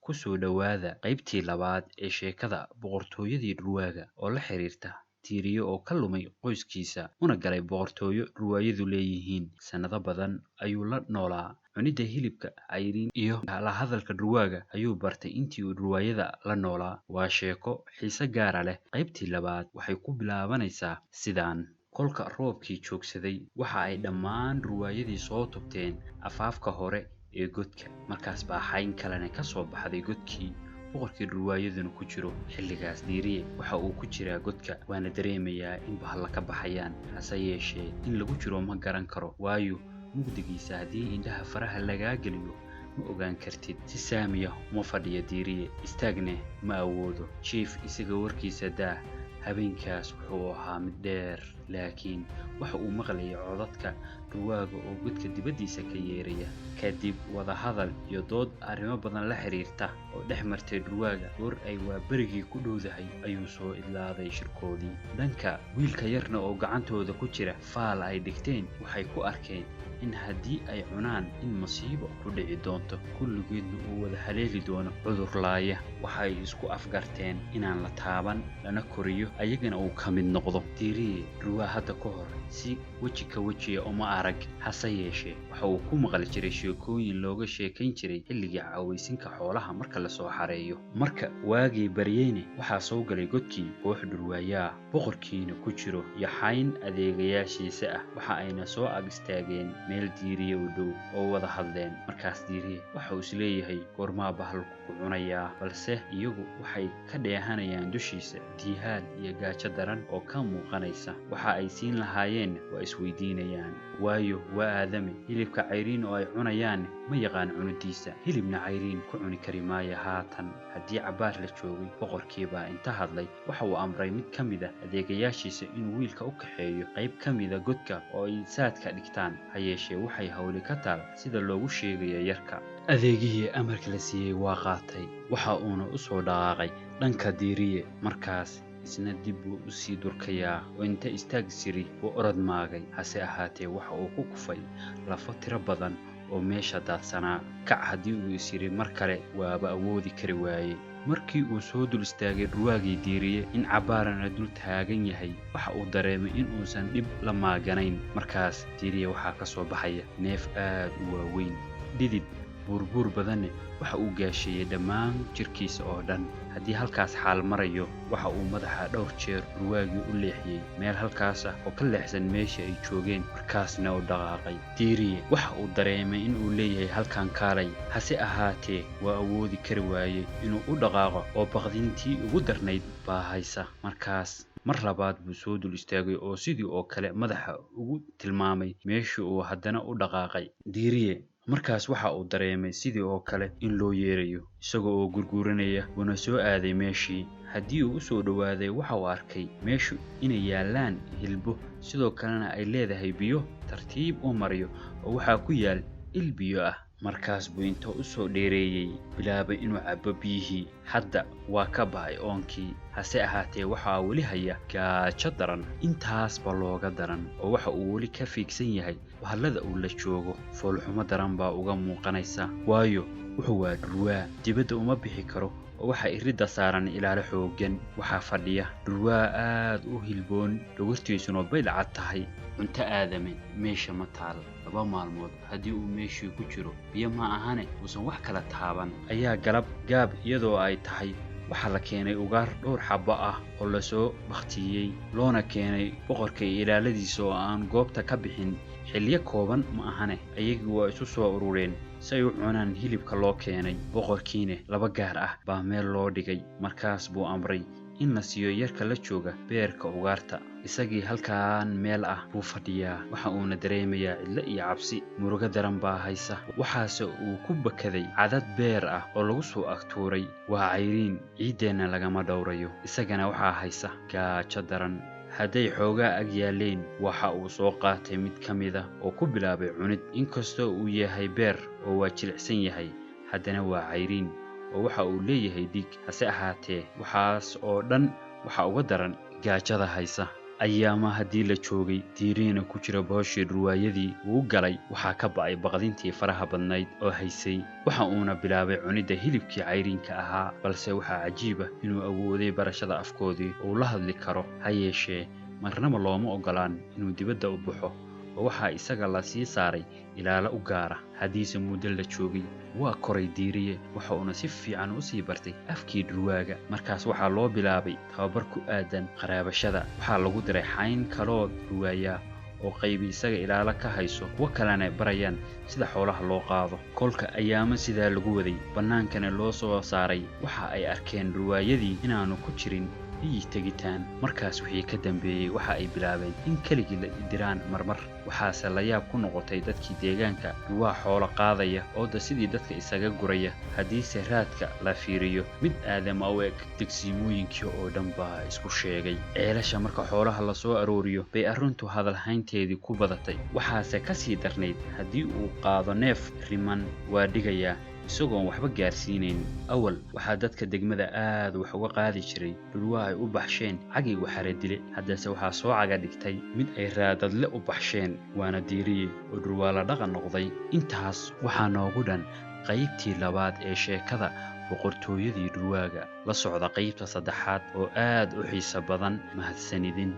Ku soo dhawaada qaybtii labaad ee sheekada boqortooyadii dhurwaaga oo la xiriirta Tiiriyo oo ka lumay qoyskiisa una galay boqortooyo dhurwaayadu leeyihiin. Sanado badan ayuu la noolaa cunidda hilibka cayriin iyo la hadalka dhurwaaga ayuu bartay intii uu dhurwaayada la noolaa. Waa sheeko xiise gaara leh. Qaybtii labaad waxay ku bilaabanaysaa sidaan. Kolka roobkii joogsaday waxa ay dhammaan dhurwaayadii soo tubteen afaafka hore ee godka. Markaas baa xayn kalena ka soo baxday godkii boqorkii dhurwaayaduna ku jiro. Xilligaas Diiriye waxa uu ku jiraa godka, waana dareemayaa in bahalla ka baxayaan. Hase yeeshee in lagu jiro ma garan karo, waayo mugdigiisa haddii indhaha faraha lagaa geliyo ma ogaan kartid. Si saamiya uma fadhiya Diiriye, istaagne ma awoodo. Jiif isaga warkiisa daa. Habeenkaas wuxuu ahaa mid dheer, laakiin waxa uu maqlayay codadka dhurwaaga oo godka dibaddiisa ka yeeraya. Kadib wada hadal iyo dood arrimo badan la xiriirta oo dhex martay dhurwaaga goor ay waaberigii ku dhowdahay ayuu soo idlaaday shirkoodii. Dhanka wiilka yarna oo gacantooda ku jira faal ay dhigteen, waxay ku arkeen in haddii ay cunaan in masiibo ku dhici doonto, kulligeedna uu wada haleeli doono cudur laaya. Waxay isku afgarteen inaan la taaban, lana koriyo, ayagana uu ka mid noqdo. Diiriye dhurwaa hadda ka hor si weji ka wejiya uma arag, hase yeeshee waxa uu ku maqli jiray sheekooyin looga sheekayn jiray xilligii caawaysinka xoolaha marka la soo xareeyo. Marka waagii baryeyne waxaa soo galay godkii koox dhurwaayaa, boqorkiina ku jiro iyo xayn adeegayaashiisa ah. Waxa ayna soo ag istaageen meel Diiriye u dhow oo wada hadleen. Markaas Diiriye waxa uu isleeyahay goormaa bahalku ku cunayaa, balse iyagu waxay ka dheehanayaan dushiisa diihaal iyo gaajo daran oo ka muuqanaysa. Waxa ay siin lahaayeen waa isweydiinayaan, waayo waa aadami. Hilibka cayriin oo ay cunayaan ma yaqaan cunidiisa, hilibna cayriin ku cuni kari maayo haatan. Haddii cabbaar la joogay, boqorkii baa inta hadlay waxa uu amray mid ka mid ah adeegayaashiisa inuu wiilka u kaxeeyo qayb ka mida godka oo ay saadka dhigtaan. Ha yeeshee waxay hawli ka taal sida loogu sheegayo yarka. Adeegihii amarka la siiyey waa qaatay, waxa uuna u soo dhaqaaqay dhanka Diiriye. Markaas isna dib buu u sii durkayaa oo inta istaag siri uu orod maagay. Hase ahaatee waxa uu ku kufay lafo tiro badan oo meesha daadsanaa. Kac haddii uu is yiri mar kale waaba awoodi kari waaye. Markii uu soo dul istaagay dhurwaagii Diiriye in cabbaarana dul taagan yahay, waxa uu dareemay in uusan dhib la maaganayn. Markaas Diiriye waxaa ka soo baxaya neef aad u waaweyn, dhidid buurbuur badanne waxa uu gaasheeyey dhammaan jirkiisa oo dhan. Haddii halkaas xaal marayo, waxa uu madaxa dhowr jeer dhurwaagii u leexiyey meel halkaas ah oo ka leexsan meesha ay joogeen. Markaasna u dhaqaaqay. Diiriye waxa uu dareemay in uu leeyahay halkan kaalay. Hase ahaatee waa awoodi kari waayey inuu u dhaqaaqo oo baqdintii ugu darnayd baa haysa. Markaas mar labaad buu soo dul istaagay oo sidii oo kale madaxa ugu tilmaamay meeshii uu haddana u dhaqaaqay. Diiriye markaas waxa uu dareemay sidii oo kale in loo yeerayo, isagoo oo gurguuranaya una soo aaday meeshii. Haddii uu u soo dhowaaday, waxa uu arkay meeshu inay yaallaan hilbo, sidoo kalena ay leedahay biyo tartiib u mariyo oo waxaa ku yaal il biyo ah. Markaas buu inta u soo dheereeyey bilaabay inuu cabbo biyihii. Hadda waa ka ba'ay oonkii, hase ahaatee waxaa weli haya gaajo daran. Intaasba looga daran oo waxa uu weli ka fiigsan yahay bahallada uu la joogo. Foolxumo daran baa uga muuqanaysa, waayo wuxuu waa dhurwaa, dibadda uma bixi karo oo waxa iridda saaran ilaalo xooggan. Waxaa fadhiya dhurwaa aad u hilboon, dhogortiisuna bay cad tahay. Cunto aadame meesha ma taal. 2 maalmood haddii uu meeshii ku jiro, biyo ma ahane uusan wax kala taaban. Ayaa galab gaab iyadoo ay tahay waxaa la keenay ugaar dhowr xabbo ah oo la soo baktiyey, loona keenay boqorka iyo ilaaladiisa oo aan goobta ka bixin xilliyo kooban ma ahane. Ayagii waa isu soo urureen si ay u cunaan hilibka loo keenay. Boqorkiina 2 gaar ah baa meel loo dhigay. Markaas buu amray in la siiyo yarka la jooga beerka ugaarta. Isagii halkaan meel ah buu fadhiyaa, waxa uuna dareemayaa cidlo iyo cabsi. Murugo daran baa haysa. Waxaase uu ku bakaday cadad beer ah oo lagu soo agtuuray. Waa cayriin, ciiddeenna lagama dhowrayo. Isagana waxaa haysa gaajo daran. Hadday xoogaa ag yaaleen, waxa uu soo qaatay mid ka mid ah oo ku bilaabay cunid. Inkastoo uu yahay beer oo waa jilicsan yahay, haddana waa cayriin oo waxa uu leeyahay dhiig. Hase ahaatee waxaas oo dhan waxa uga daran gaajada haysa. ayaama haddii la joogay diiriina ku jira booshii dhurwaayadii wuu galay waxaa ka ba'ay baqdintii faraha badnayd oo haysay waxa uuna bilaabay cunidda hilibkii cayriinka ahaa balse waxaa cajiiba inuu awooday barashada afkoodii uu la hadli karo ha yeeshee marnaba looma ogolaan inuu dibadda u baxo oo waxaa isaga la sii saaray ilaalo u gaara haddiise muddo la joogay waa koray diiriye waxa uuna si fiican u sii bartay afkii dhurwaaga markaas waxaa loo bilaabay tababar ku aadan qaraabashada waxaa lagu diray xayn kaloo dhurwaaya oo qaybi isaga ilaalo ka hayso kuwa kalena barayaan sida xoolaha loo qaado kolka ayaama sidaa lagu waday bannaankana loo soo saaray waxa ay arkeen dhurwaayadii inaanu ku jirin tegitaan markaas wixii ka dambeeyay waxa ay bilaabeen in keligii la diraan marmar waxaase la yaab ku noqotay dadkii deegaanka waa xoolo qaadaya oo sidii dadka isaga guraya haddiise raadka la fiiriyo mid aadama u eg degsiimooyinkii oo dhan baa isku sheegay ceelasha marka xoolaha la soo arooriyo bay arrintu hadalhaynteedii ku badatay waxaase ka sii darnayd haddii uu qaado neef riman waa dhigayaa isagoon waxba gaarsiinayn awal waxaa dadka degmada aad wax uga qaadi jiray dhurwaa ay u baxsheen cagay waxara dile haddase waxaa soo caga dhigtay mid ay raadadle u baxsheen waana diiriye oo dhurwaa la dhaqan noqday intaas waxaa noogu dhan qaybtii labaad ee sheekada boqortooyadii dhurwaaga la socda qaybta saddexaad oo aad u xiiso badan mahadsanidin